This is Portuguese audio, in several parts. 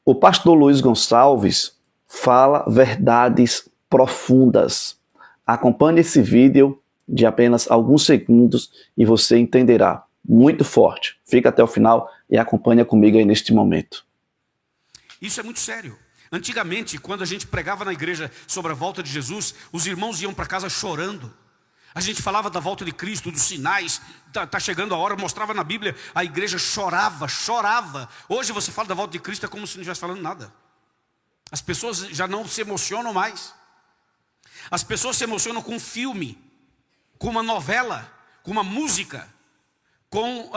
O pastor Luiz Gonçalves fala verdades profundas. Acompanhe esse vídeo de apenas alguns segundos e você entenderá. Muito forte. Fica até o final e acompanha comigo aí neste momento. Isso é muito sério. Antigamente, quando a gente pregava na igreja sobre a volta de Jesus, os irmãos iam para casa chorando. A gente falava da volta de Cristo, dos sinais, tá chegando a hora, mostrava na Bíblia, a igreja chorava. Hoje você fala da volta de Cristo, é como se não estivesse falando nada. As pessoas já não se emocionam mais. As pessoas se emocionam com um filme, com uma novela, com uma música, com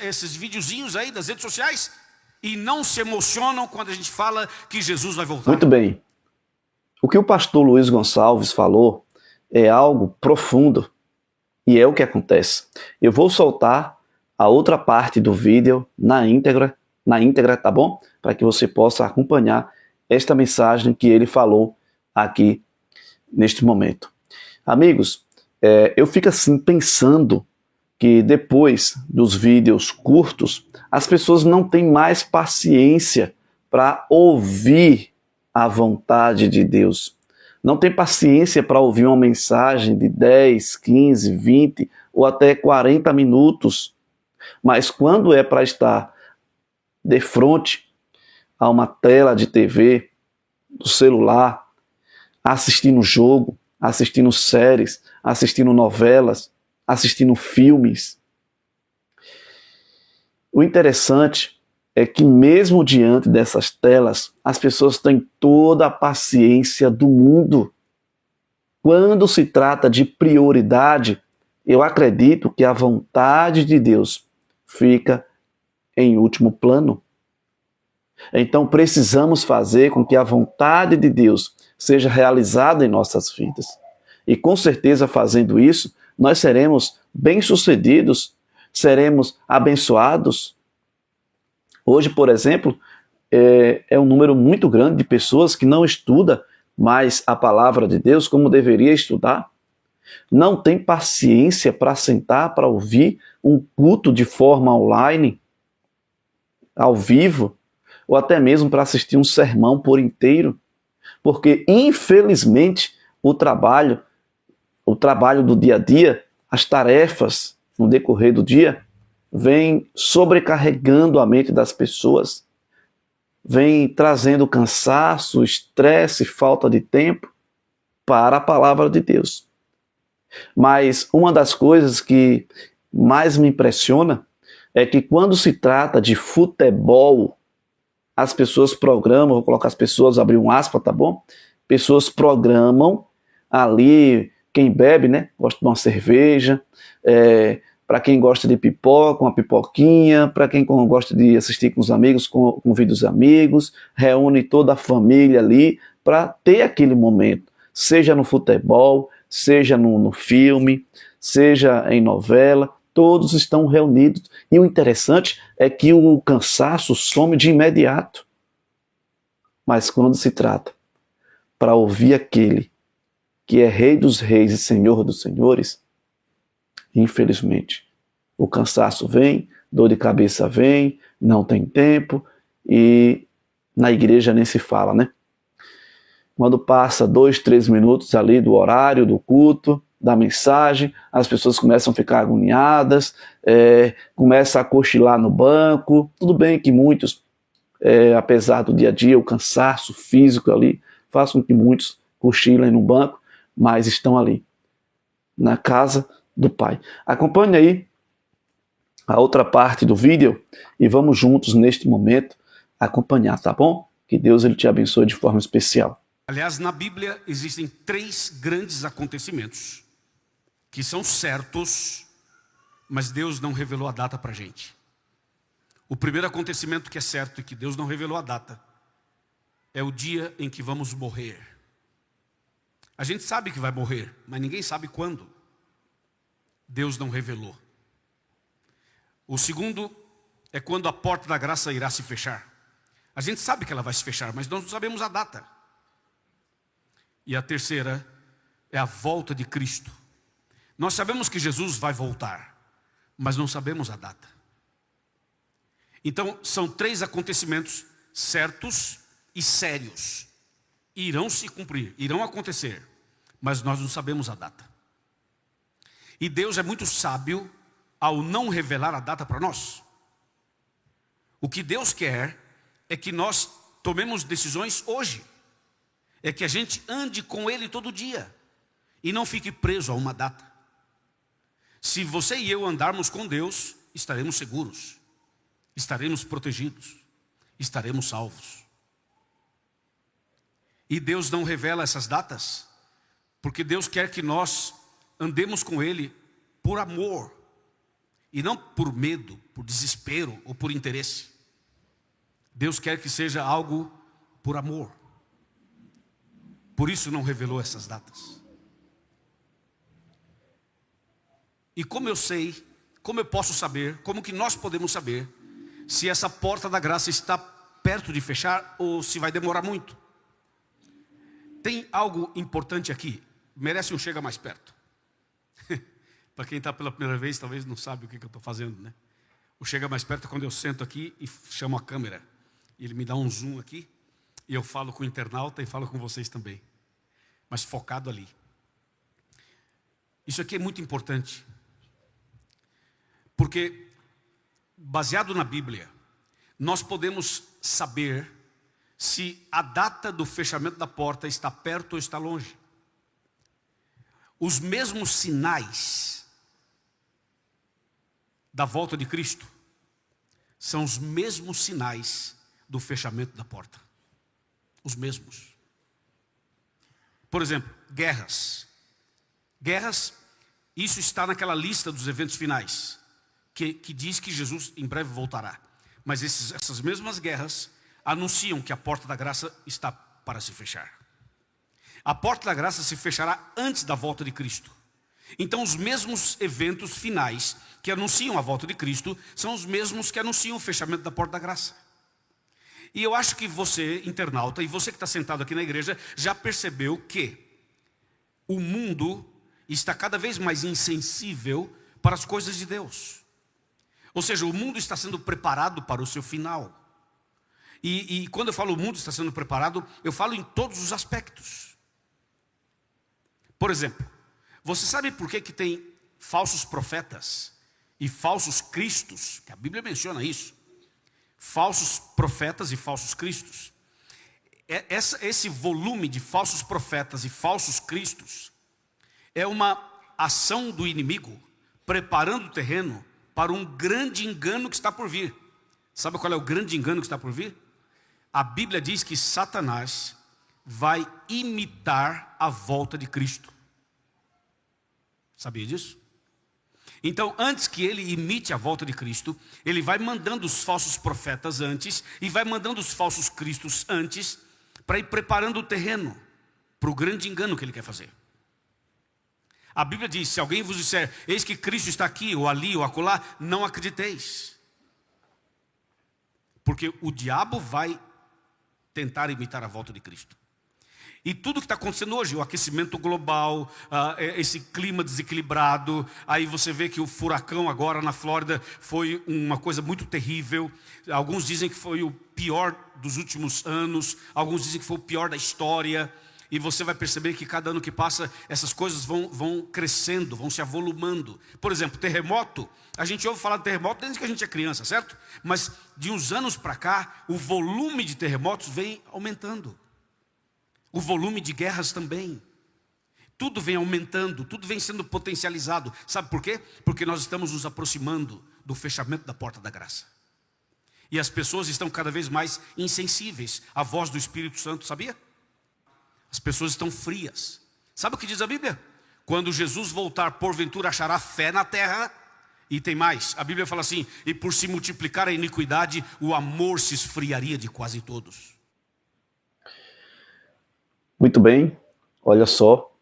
esses videozinhos aí das redes sociais, e não se emocionam quando a gente fala que Jesus vai voltar. Muito bem. O que o pastor Luiz Gonçalves falou é algo profundo e é o que acontece. Eu vou soltar a outra parte do vídeo na íntegra, tá bom? Para que você possa acompanhar esta mensagem que ele falou aqui neste momento. Amigos, eu fico assim pensando que depois dos vídeos curtos, as pessoas não têm mais paciência para ouvir a vontade de Deus. Não tem paciência para ouvir uma mensagem de 10, 15, 20 ou até 40 minutos. Mas quando é para estar de frente a uma tela de TV, do celular, assistindo jogo, assistindo séries, assistindo novelas, assistindo filmes. O interessante é que mesmo diante dessas telas, as pessoas têm toda a paciência do mundo. Quando se trata de prioridade, eu acredito que a vontade de Deus fica em último plano. Então precisamos fazer com que a vontade de Deus seja realizada em nossas vidas. E com certeza fazendo isso, nós seremos bem-sucedidos, seremos abençoados. Hoje, por exemplo, é um número muito grande de pessoas que não estuda mais a palavra de Deus como deveria estudar. Não tem paciência para sentar, para ouvir um culto de forma online, ao vivo, ou até mesmo para assistir um sermão por inteiro. Porque, infelizmente, o trabalho do dia a dia, as tarefas no decorrer do dia, vem sobrecarregando a mente das pessoas, vem trazendo cansaço, estresse, falta de tempo para a palavra de Deus. Mas uma das coisas que mais me impressiona é que quando se trata de futebol, as pessoas programam, vou colocar as pessoas, abrir um aspa, tá bom? Pessoas programam ali, quem bebe, né? Gosta de uma cerveja, para quem gosta de pipoca, uma pipoquinha, para quem gosta de assistir com os amigos, convida os amigos, reúne toda a família ali para ter aquele momento, seja no futebol, seja no filme, seja em novela, todos estão reunidos. E o interessante é que o cansaço some de imediato. Mas quando se trata para ouvir aquele que é Rei dos Reis e Senhor dos Senhores, infelizmente, o cansaço vem, dor de cabeça vem, não tem tempo, e na igreja nem se fala, né? Quando passa 2, 3 minutos ali do horário, do culto, da mensagem, as pessoas começam a ficar agoniadas, começam a cochilar no banco. Tudo bem que muitos, apesar do dia a dia, o cansaço físico ali, faz com que muitos cochilem no banco, mas estão ali, na casa do Pai. Acompanhe aí a outra parte do vídeo e vamos juntos neste momento acompanhar, tá bom? Que Deus ele te abençoe de forma especial. Aliás, na Bíblia existem 3 grandes acontecimentos que são certos, mas Deus não revelou a data para a gente. O primeiro acontecimento que é certo e que Deus não revelou a data é o dia em que vamos morrer. A gente sabe que vai morrer, mas ninguém sabe quando. Deus não revelou. O segundo é quando a porta da graça irá se fechar. A gente sabe que ela vai se fechar, mas não sabemos a data. E a terceira é a volta de Cristo. Nós sabemos que Jesus vai voltar, mas não sabemos a data. Então, são 3 acontecimentos certos e sérios. Irão se cumprir, irão acontecer, mas nós não sabemos a data. E Deus é muito sábio ao não revelar a data para nós. O que Deus quer é que nós tomemos decisões hoje. É que a gente ande com Ele todo dia e não fique preso a uma data. Se você e eu andarmos com Deus, estaremos seguros, estaremos protegidos, estaremos salvos. E Deus não revela essas datas, porque Deus quer que nós andemos com Ele por amor, e não por medo, por desespero ou por interesse. Deus quer que seja algo por amor. Por isso não revelou essas datas. E como eu sei, como eu posso saber, como que nós podemos saber se essa porta da graça está perto de fechar ou se vai demorar muito? Tem algo importante aqui, merece um chega mais perto. Para quem está pela primeira vez, talvez não sabe o que eu estou fazendo, né? O chega mais perto é quando eu sento aqui e chamo a câmera. E ele me dá um zoom aqui, e eu falo com o internauta e falo com vocês também. Mas focado ali. Isso aqui é muito importante. Porque, baseado na Bíblia, nós podemos saber se a data do fechamento da porta está perto ou está longe. Os mesmos sinais da volta de Cristo são os mesmos sinais do fechamento da porta. Os mesmos. Por exemplo, guerras. Guerras, isso está naquela lista dos eventos finais, que diz que Jesus em breve voltará. Mas essas mesmas guerras anunciam que a porta da graça está para se fechar. A porta da graça se fechará antes da volta de Cristo. Então os mesmos eventos finais que anunciam a volta de Cristo são os mesmos que anunciam o fechamento da porta da graça. E eu acho que você, internauta, e você que está sentado aqui na igreja, já percebeu que o mundo está cada vez mais insensível para as coisas de Deus. Ou seja, o mundo está sendo preparado para o seu final. E quando eu falo o mundo está sendo preparado, eu falo em todos os aspectos. Por exemplo, você sabe por que tem falsos profetas e falsos cristos? Que a Bíblia menciona isso. Falsos profetas e falsos cristos. Esse volume de falsos profetas e falsos cristos é uma ação do inimigo preparando o terreno para um grande engano que está por vir. Sabe qual é o grande engano que está por vir? A Bíblia diz que Satanás vai imitar a volta de Cristo. Sabia disso? Então, antes que ele imite a volta de Cristo, ele vai mandando os falsos profetas antes e vai mandando os falsos cristos antes para ir preparando o terreno para o grande engano que ele quer fazer. A Bíblia diz, se alguém vos disser, eis que Cristo está aqui, ou ali, ou acolá, não acrediteis. Porque o diabo vai tentar imitar a volta de Cristo. E tudo que está acontecendo hoje, o aquecimento global, esse clima desequilibrado, aí você vê que o furacão agora na Flórida foi uma coisa muito terrível. Alguns dizem que foi o pior dos últimos anos, alguns dizem que foi o pior da história. E você vai perceber que cada ano que passa, essas coisas vão crescendo, vão se avolumando. Por exemplo, terremoto, a gente ouve falar de terremoto desde que a gente é criança, certo? Mas de uns anos para cá, o volume de terremotos vem aumentando. O volume de guerras também. Tudo vem aumentando, tudo vem sendo potencializado. Sabe por quê? Porque nós estamos nos aproximando do fechamento da porta da graça. E as pessoas estão cada vez mais insensíveis à voz do Espírito Santo, sabia? As pessoas estão frias. Sabe o que diz a Bíblia? Quando Jesus voltar, porventura achará fé na terra. E tem mais, a Bíblia fala assim, e por se multiplicar a iniquidade, o amor se esfriaria de quase todos. Muito bem, olha só,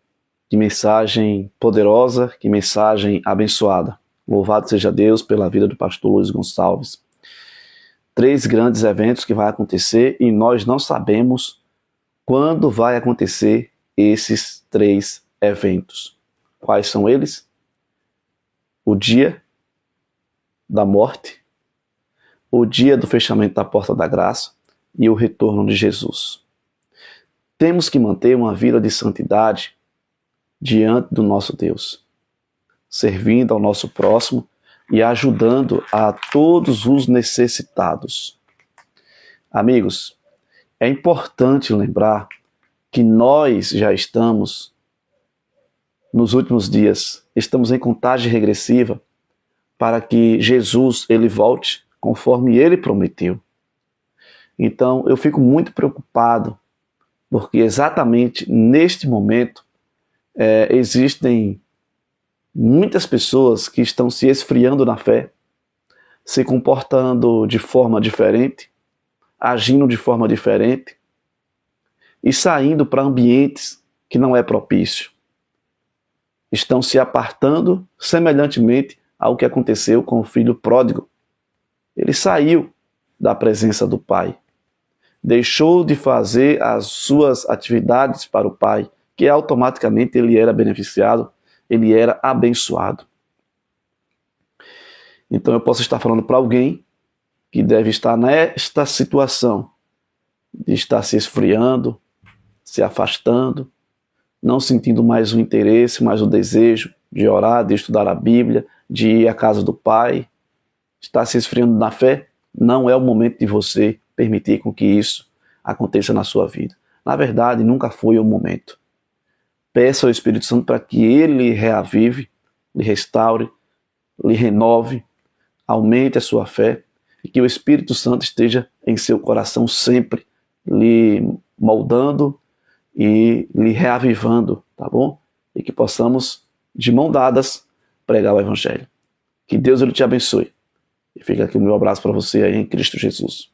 que mensagem poderosa, que mensagem abençoada. Louvado seja Deus pela vida do pastor Luiz Gonçalves. 3 grandes eventos que vai acontecer e nós não sabemos quando vai acontecer esses 3 eventos. Quais são eles? O dia da morte, o dia do fechamento da porta da graça e o retorno de Jesus. Temos que manter uma vida de santidade diante do nosso Deus, servindo ao nosso próximo e ajudando a todos os necessitados. Amigos, é importante lembrar que nós já estamos nos últimos dias, estamos em contagem regressiva para que Jesus ele volte conforme ele prometeu. Então eu fico muito preocupado porque exatamente neste momento existem muitas pessoas que estão se esfriando na fé, se comportando de forma diferente, agindo de forma diferente e saindo para ambientes que não é propício. Estão se apartando semelhantemente ao que aconteceu com o filho pródigo. Ele saiu da presença do pai, deixou de fazer as suas atividades para o pai, que automaticamente ele era beneficiado, ele era abençoado. Então eu posso estar falando para alguém que deve estar nesta situação de estar se esfriando, se afastando, não sentindo mais o interesse, mais o desejo de orar, de estudar a Bíblia, de ir à casa do Pai, está se esfriando na fé, não é o momento de você permitir com que isso aconteça na sua vida. Na verdade, nunca foi o momento. Peça ao Espírito Santo para que ele reavive, lhe restaure, lhe renove, aumente a sua fé e que o Espírito Santo esteja em seu coração sempre, lhe moldando e lhe reavivando, tá bom? E que possamos, de mão dadas, pregar o Evangelho. Que Deus ele te abençoe. E fica aqui o meu abraço para você aí em Cristo Jesus.